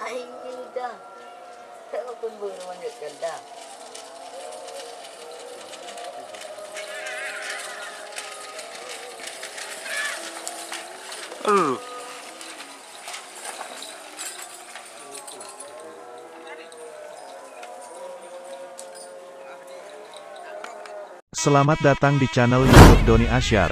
Ay, ganda. Pero kung buo naman yung ganda. Selamat datang di channel YouTube Doni Asyar.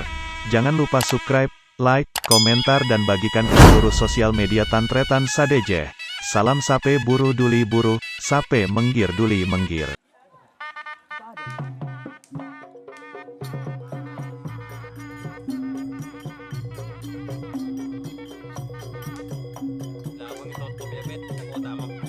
Jangan lupa subscribe, like, komentar dan bagikan ke seluruh sosial media Tantretan Sadeje. Salam sape buru duli buru, sape menggir duli menggir. Lawang ito to bebet. O tama po.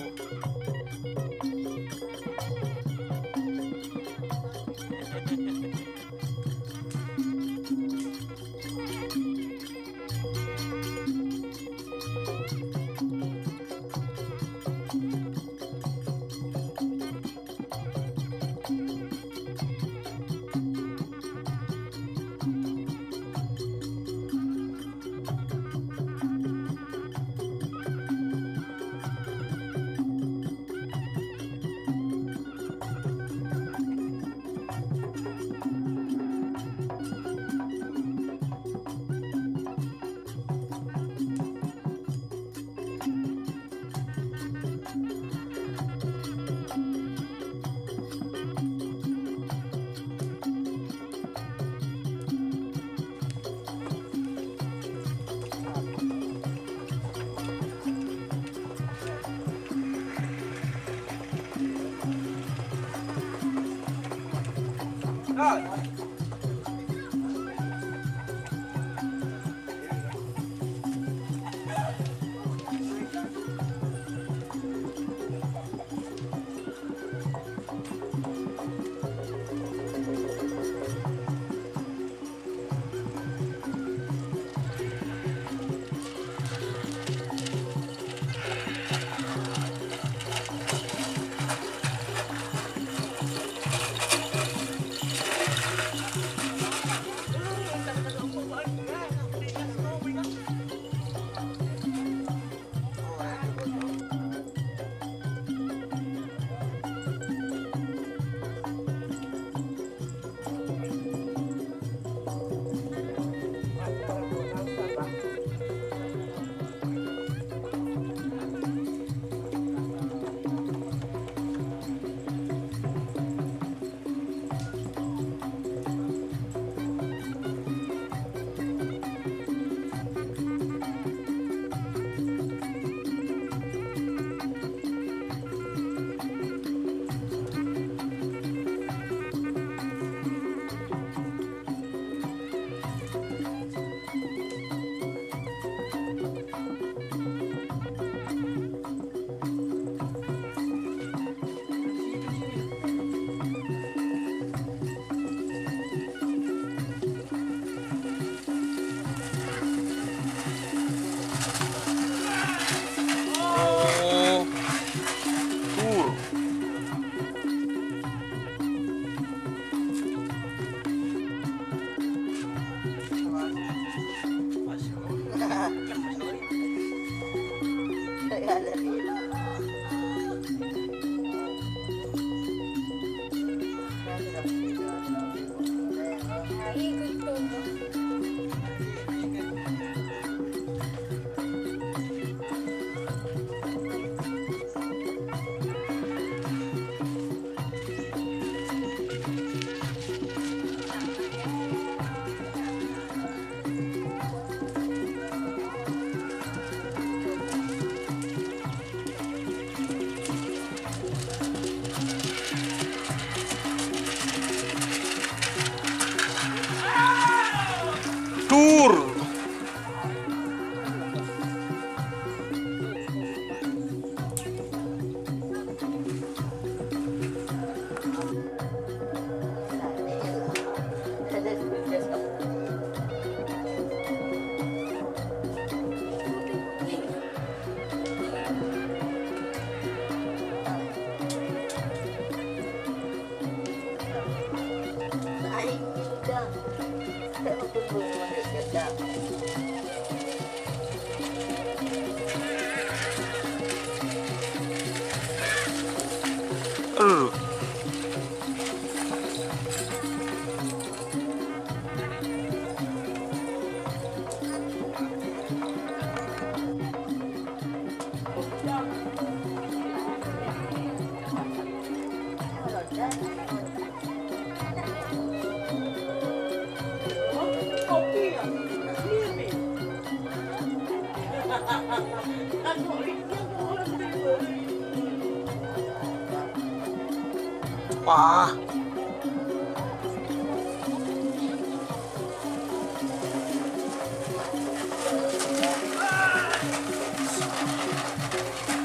Wah,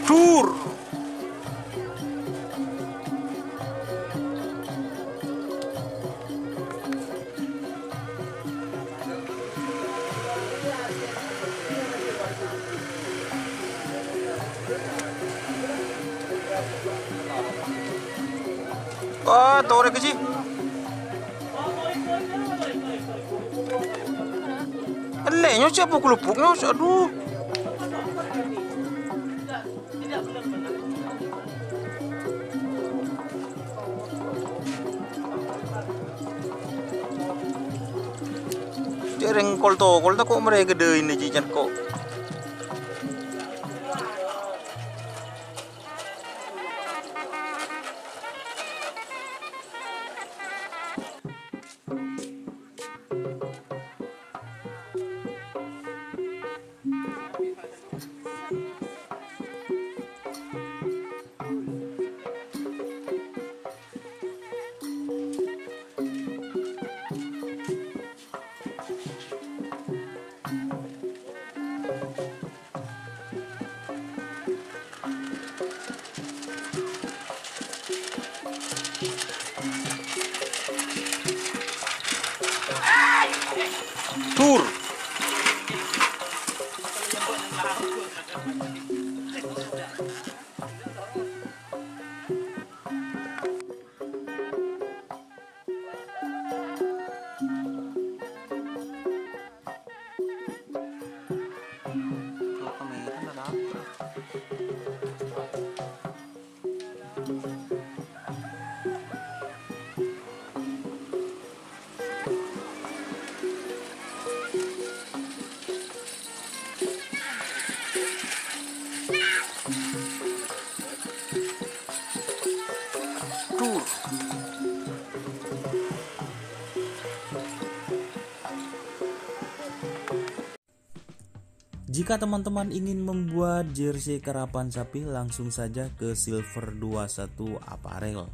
dur. Wah, torek sih. Elehnya siapa kelupuknya? Aduh. Jarang kol tak kok mereka gede ini cincin kok. Tur. Tur. Jika teman-teman ingin membuat jersey karapan sapi, langsung saja ke Silver 21 Apparel.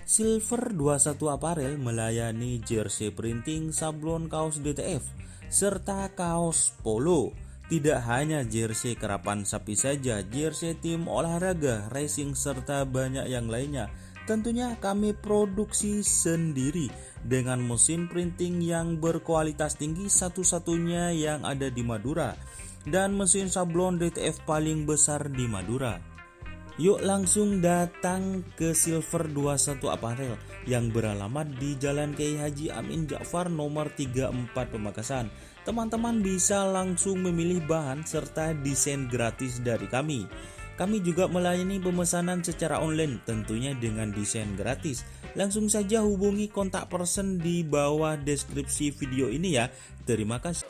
Silver 21 Apparel melayani jersey printing, sablon kaos DTF, serta kaos polo. Tidak hanya jersey karapan sapi saja, jersey tim olahraga, racing, serta banyak yang lainnya. Tentunya kami produksi sendiri dengan mesin printing yang berkualitas tinggi, satu-satunya yang ada di Madura, dan mesin sablon DTF paling besar di Madura. Yuk langsung datang ke Silver 21 Apparel yang beralamat di Jalan Kiai Haji Amin Ja'far nomor 34 Pamekasan. Teman-teman bisa langsung memilih bahan serta desain gratis dari kami. Kami juga melayani pemesanan secara online, tentunya dengan desain gratis. Langsung saja hubungi kontak person di bawah deskripsi video ini ya. Terima kasih.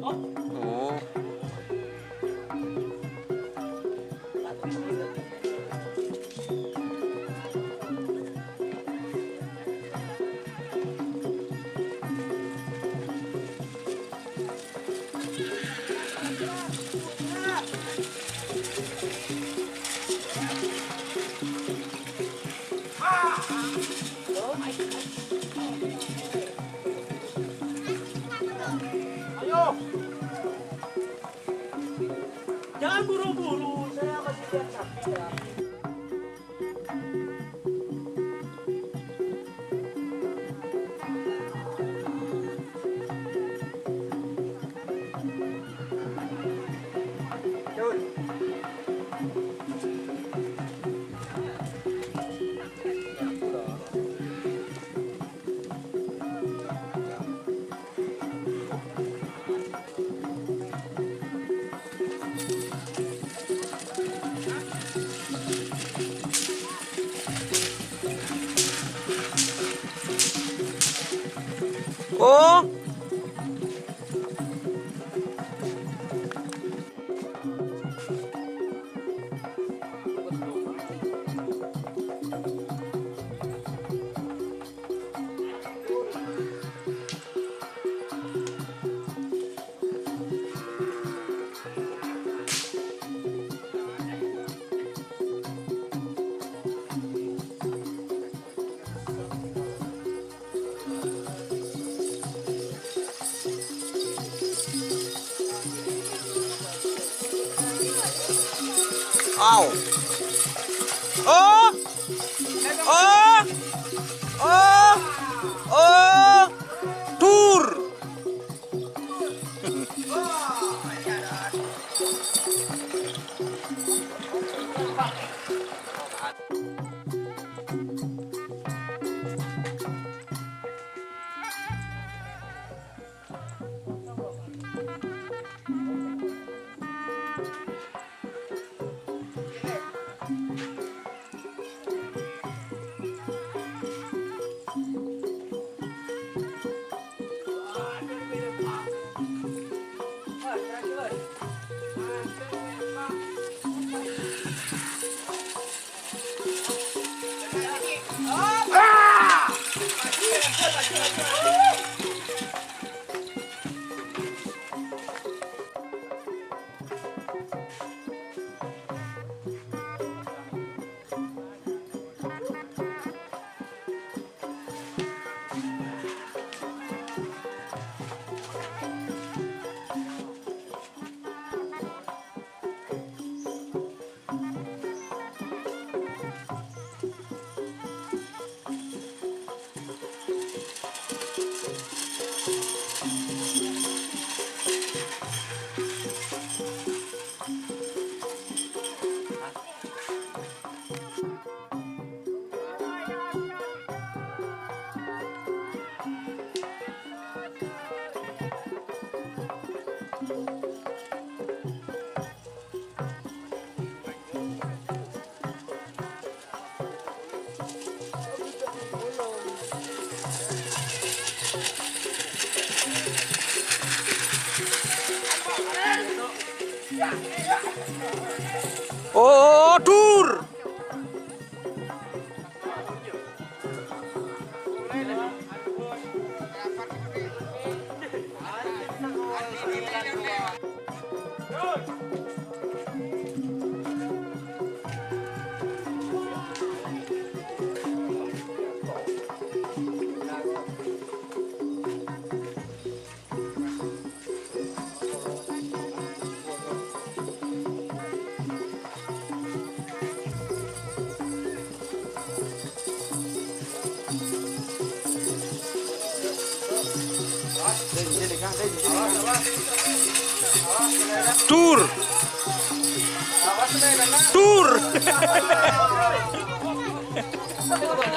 Oh. Jangan buru-buru, saya masih lihat sapi ya. Oh. Ow. Oh. Oh. Oh. Oh. Tur. Oh, dur. Dur. Dur.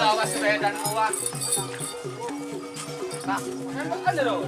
Awas sepeda gua. Nah, ada dong.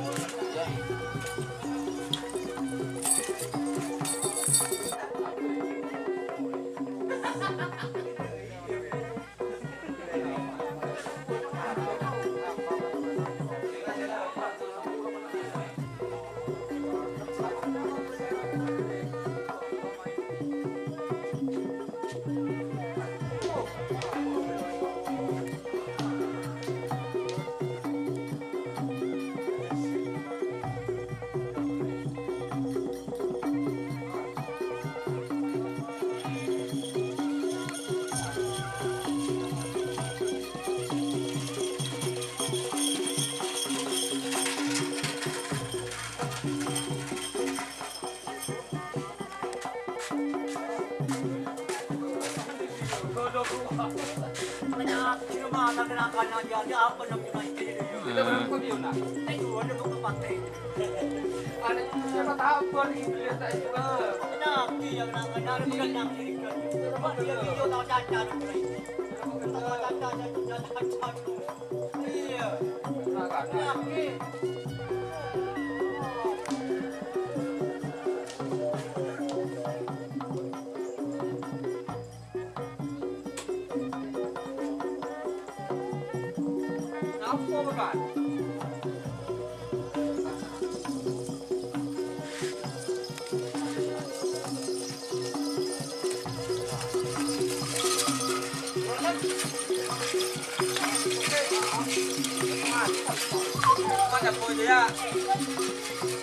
Pak.